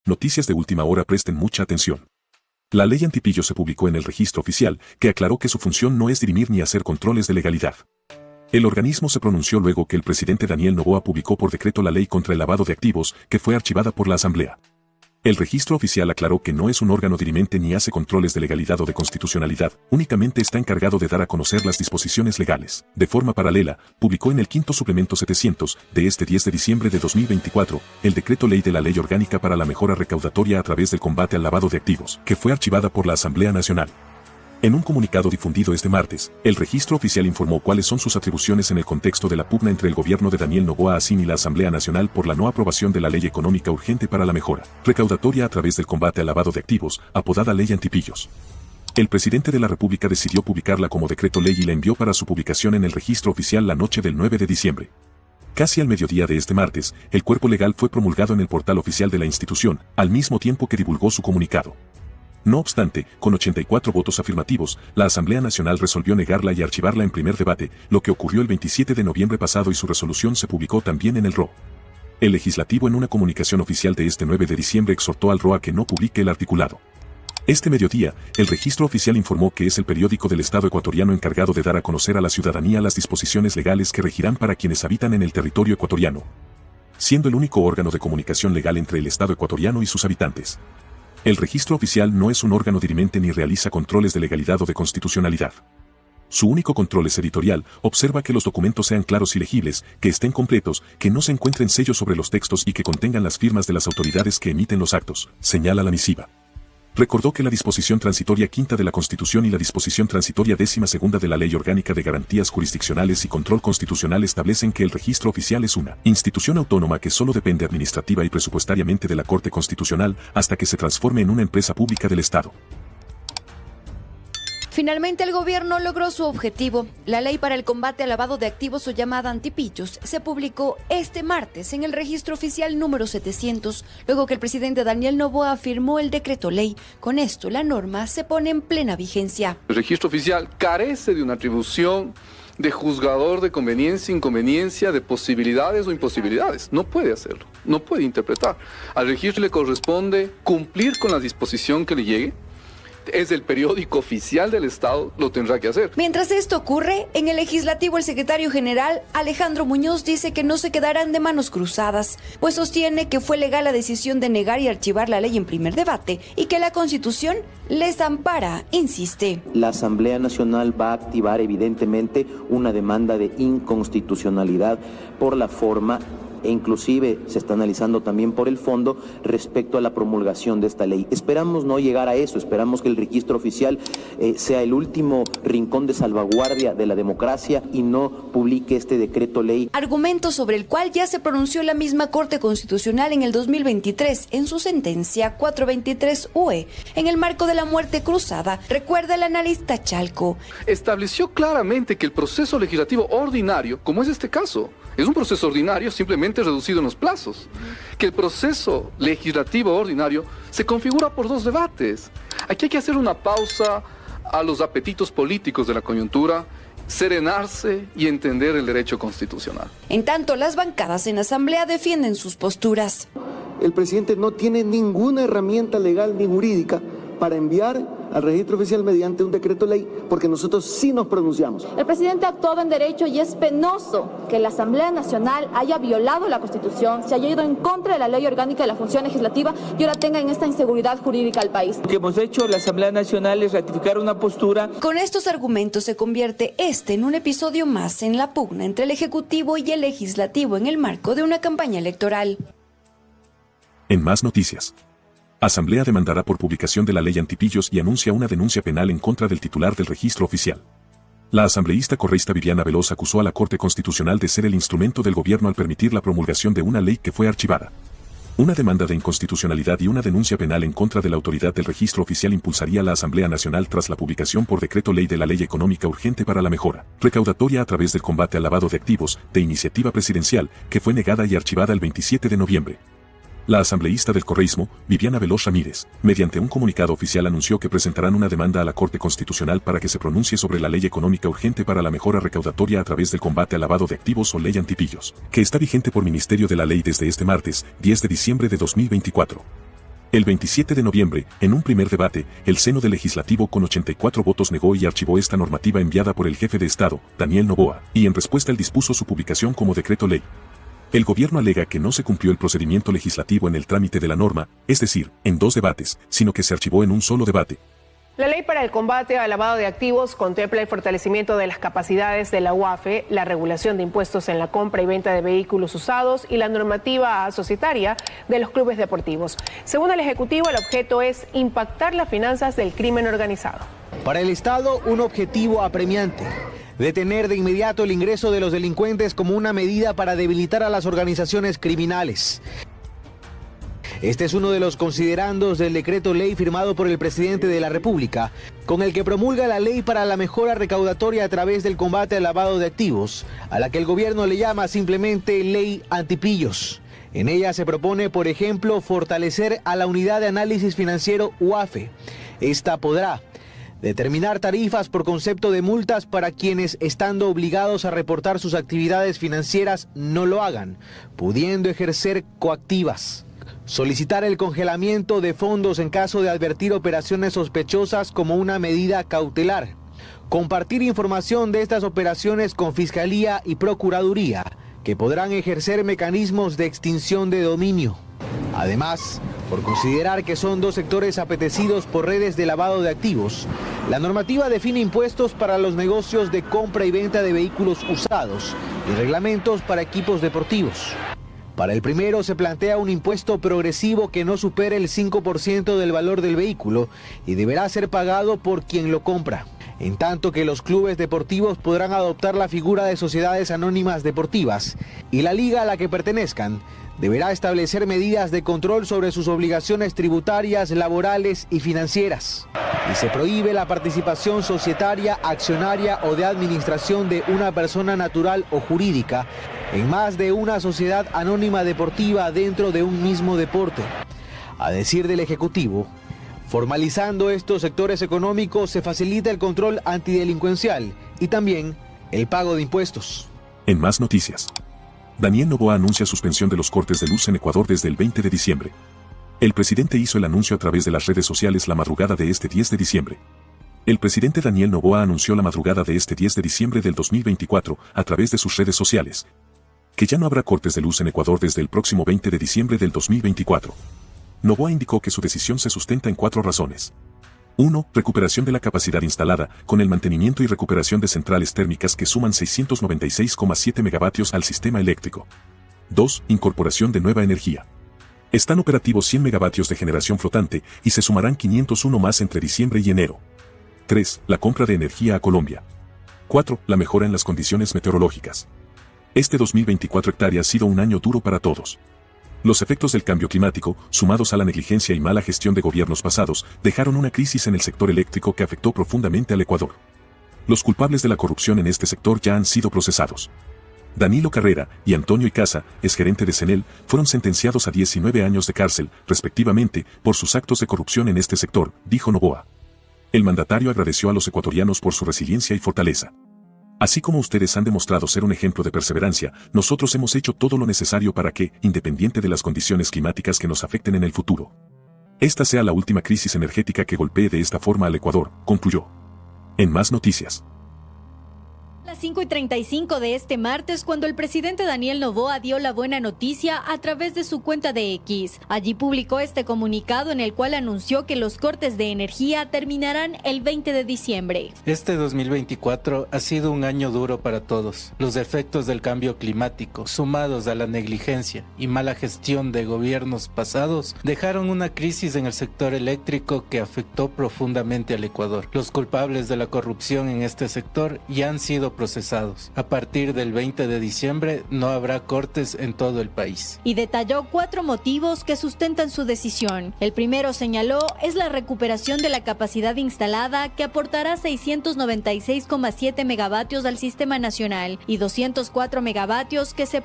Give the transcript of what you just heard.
Noticias de última hora, presten mucha atención. La ley antipillo se publicó en el registro oficial, que aclaró que su función no es dirimir ni hacer controles de legalidad. El organismo se pronunció luego que el presidente Daniel Noboa publicó por decreto la ley contra el lavado de activos, que fue archivada por la Asamblea. El registro oficial aclaró que no es un órgano dirimente ni hace controles de legalidad o de constitucionalidad, únicamente está encargado de dar a conocer las disposiciones legales. De forma paralela, publicó en el quinto suplemento 700, de este 10 de diciembre de 2024, el decreto ley de la Ley Orgánica para la Mejora Recaudatoria a través del combate al lavado de activos, que fue archivada por la Asamblea Nacional. En un comunicado difundido este martes, el registro oficial informó cuáles son sus atribuciones en el contexto de la pugna entre el gobierno de Daniel Noboa Acín y la Asamblea Nacional por la no aprobación de la Ley Económica Urgente para la Mejora Recaudatoria a través del combate al lavado de activos, apodada Ley Antipillos. El presidente de la República decidió publicarla como decreto ley y la envió para su publicación en el registro oficial la noche del 9 de diciembre. Casi al mediodía de este martes, el cuerpo legal fue promulgado en el portal oficial de la institución, al mismo tiempo que divulgó su comunicado. No obstante, con 84 votos afirmativos, la Asamblea Nacional resolvió negarla y archivarla en primer debate, lo que ocurrió el 27 de noviembre pasado y su resolución se publicó también en el RO. El legislativo en una comunicación oficial de este 9 de diciembre exhortó al RO a que no publique el articulado. Este mediodía, el registro oficial informó que es el periódico del Estado ecuatoriano encargado de dar a conocer a la ciudadanía las disposiciones legales que regirán para quienes habitan en el territorio ecuatoriano, siendo el único órgano de comunicación legal entre el Estado ecuatoriano y sus habitantes. El registro oficial no es un órgano dirimente ni realiza controles de legalidad o de constitucionalidad. Su único control es editorial, observa que los documentos sean claros y legibles, que estén completos, que no se encuentren sellos sobre los textos y que contengan las firmas de las autoridades que emiten los actos, señala la misiva. Recordó que la disposición transitoria quinta de la Constitución y la disposición transitoria 12ª de la Ley Orgánica de Garantías Jurisdiccionales y Control Constitucional establecen que el registro oficial es una institución autónoma que solo depende administrativa y presupuestariamente de la Corte Constitucional hasta que se transforme en una empresa pública del Estado. Finalmente el gobierno logró su objetivo. La ley para el combate al lavado de activos o llamada Antipillos se publicó este martes en el registro oficial número 700, luego que el presidente Daniel Noboa firmó el decreto ley. Con esto la norma se pone en plena vigencia. El registro oficial carece de una atribución de juzgador de conveniencia, inconveniencia, de posibilidades o imposibilidades. No puede hacerlo, no puede interpretar. Al registro le corresponde cumplir con la disposición que le llegue. Es el periódico oficial del Estado, lo tendrá que hacer. Mientras esto ocurre, en el legislativo el secretario general Alejandro Muñoz dice que no se quedarán de manos cruzadas, pues sostiene que fue legal la decisión de negar y archivar la ley en primer debate y que la Constitución les ampara, insiste. La Asamblea Nacional va a activar evidentemente una demanda de inconstitucionalidad por la forma e inclusive se está analizando también por el fondo respecto a la promulgación de esta ley. Esperamos no llegar a eso, esperamos que el registro oficial sea el último rincón de salvaguardia de la democracia y no publique este decreto ley. Argumento sobre el cual ya se pronunció la misma Corte Constitucional en el 2023 en su sentencia 423 UE, en el marco de la muerte cruzada, recuerda el analista Chalco. Estableció claramente que el proceso legislativo ordinario, como es este caso, es un proceso ordinario simplemente reducido en los plazos. Que el proceso legislativo ordinario se configura por dos debates. Aquí hay que hacer una pausa a los apetitos políticos de la coyuntura, serenarse y entender el derecho constitucional. En tanto, las bancadas en asamblea defienden sus posturas. El presidente no tiene ninguna herramienta legal ni jurídica para enviar al registro oficial mediante un decreto ley, porque nosotros sí nos pronunciamos. El presidente ha actuado en derecho y es penoso que la Asamblea Nacional haya violado la Constitución, se haya ido en contra de la Ley Orgánica de la Función Legislativa y ahora tenga en esta inseguridad jurídica al país. Lo que hemos hecho la Asamblea Nacional es ratificar una postura. Con estos argumentos se convierte en un episodio más en la pugna entre el Ejecutivo y el Legislativo en el marco de una campaña electoral. En más noticias. Asamblea demandará por publicación de la ley Antipillos y anuncia una denuncia penal en contra del titular del registro oficial. La asambleísta correísta Viviana Veloz acusó a la Corte Constitucional de ser el instrumento del gobierno al permitir la promulgación de una ley que fue archivada. Una demanda de inconstitucionalidad y una denuncia penal en contra de la autoridad del registro oficial impulsaría la Asamblea Nacional tras la publicación por decreto ley de la Ley Económica Urgente para la Mejora Recaudatoria a través del combate al lavado de activos, de iniciativa presidencial, que fue negada y archivada el 27 de noviembre. La asambleísta del correísmo, Viviana Veloz Ramírez, mediante un comunicado oficial anunció que presentarán una demanda a la Corte Constitucional para que se pronuncie sobre la Ley Económica Urgente para la Mejora Recaudatoria a través del combate al lavado de activos o Ley Antipillos, que está vigente por Ministerio de la Ley desde este martes, 10 de diciembre de 2024. El 27 de noviembre, en un primer debate, el Seno del Legislativo con 84 votos negó y archivó esta normativa enviada por el jefe de Estado, Daniel Noboa, y en respuesta él dispuso su publicación como decreto ley. El gobierno alega que no se cumplió el procedimiento legislativo en el trámite de la norma, es decir, en 2 debates, sino que se archivó en un solo debate. La ley para el combate al lavado de activos contempla el fortalecimiento de las capacidades de la UAFE, la regulación de impuestos en la compra y venta de vehículos usados y la normativa societaria de los clubes deportivos. Según el Ejecutivo, el objeto es impactar las finanzas del crimen organizado. Para el Estado, un objetivo apremiante: detener de inmediato el ingreso de los delincuentes como una medida para debilitar a las organizaciones criminales. Este es uno de los considerandos del decreto ley firmado por el presidente de la República, con el que promulga la ley para la mejora recaudatoria a través del combate al lavado de activos, a la que el gobierno le llama simplemente ley antipillos. En ella se propone, por ejemplo, fortalecer a la unidad de análisis financiero UAFE. Esta podrá determinar tarifas por concepto de multas para quienes, estando obligados a reportar sus actividades financieras, no lo hagan, pudiendo ejercer coactivas. Solicitar el congelamiento de fondos en caso de advertir operaciones sospechosas como una medida cautelar. Compartir información de estas operaciones con Fiscalía y Procuraduría, que podrán ejercer mecanismos de extinción de dominio. Además, por considerar que son 2 sectores apetecidos por redes de lavado de activos, la normativa define impuestos para los negocios de compra y venta de vehículos usados y reglamentos para equipos deportivos. Para el primero se plantea un impuesto progresivo que no supere el 5% del valor del vehículo y deberá ser pagado por quien lo compra. En tanto que los clubes deportivos podrán adoptar la figura de sociedades anónimas deportivas y la liga a la que pertenezcan deberá establecer medidas de control sobre sus obligaciones tributarias, laborales y financieras. Y se prohíbe la participación societaria, accionaria o de administración de una persona natural o jurídica en más de una sociedad anónima deportiva dentro de un mismo deporte. A decir del Ejecutivo, formalizando estos sectores económicos se facilita el control antidelincuencial y también el pago de impuestos. En más noticias, Daniel Noboa anuncia suspensión de los cortes de luz en Ecuador desde el 20 de diciembre. El presidente hizo el anuncio a través de las redes sociales la madrugada de este 10 de diciembre. El presidente Daniel Noboa anunció la madrugada de este 10 de diciembre del 2024 a través de sus redes sociales que ya no habrá cortes de luz en Ecuador desde el próximo 20 de diciembre del 2024. Noboa indicó que su decisión se sustenta en 4 razones. 1. Recuperación de la capacidad instalada, con el mantenimiento y recuperación de centrales térmicas que suman 696,7 megavatios al sistema eléctrico. 2. Incorporación de nueva energía. Están operativos 100 megavatios de generación flotante y se sumarán 501 más entre diciembre y enero. 3. La compra de energía a Colombia. 4. La mejora en las condiciones meteorológicas. Este 2024 ha sido un año duro para todos. Los efectos del cambio climático, sumados a la negligencia y mala gestión de gobiernos pasados, dejaron una crisis en el sector eléctrico que afectó profundamente al Ecuador. Los culpables de la corrupción en este sector ya han sido procesados. Danilo Carrera y Antonio Icaza, exgerente de CENEL, fueron sentenciados a 19 años de cárcel, respectivamente, por sus actos de corrupción en este sector, dijo Noboa. El mandatario agradeció a los ecuatorianos por su resiliencia y fortaleza. Así como ustedes han demostrado ser un ejemplo de perseverancia, nosotros hemos hecho todo lo necesario para que, independiente de las condiciones climáticas que nos afecten en el futuro, esta sea la última crisis energética que golpee de esta forma al Ecuador, concluyó. En más noticias. Las 5:35 de este martes, cuando el presidente Daniel Noboa dio la buena noticia a través de su cuenta de X. Allí publicó este comunicado en el cual anunció que los cortes de energía terminarán el 20 de diciembre. Este 2024 ha sido un año duro para todos. Los efectos del cambio climático, sumados a la negligencia y mala gestión de gobiernos pasados, dejaron una crisis en el sector eléctrico que afectó profundamente al Ecuador. Los culpables de la corrupción en este sector ya han sido procesados. A partir del 20 de diciembre no habrá cortes en todo el país. Y detalló 4 motivos que sustentan su decisión. El primero, señaló, es la recuperación de la capacidad instalada que aportará 696,7 megavatios al sistema nacional y 204 megavatios que se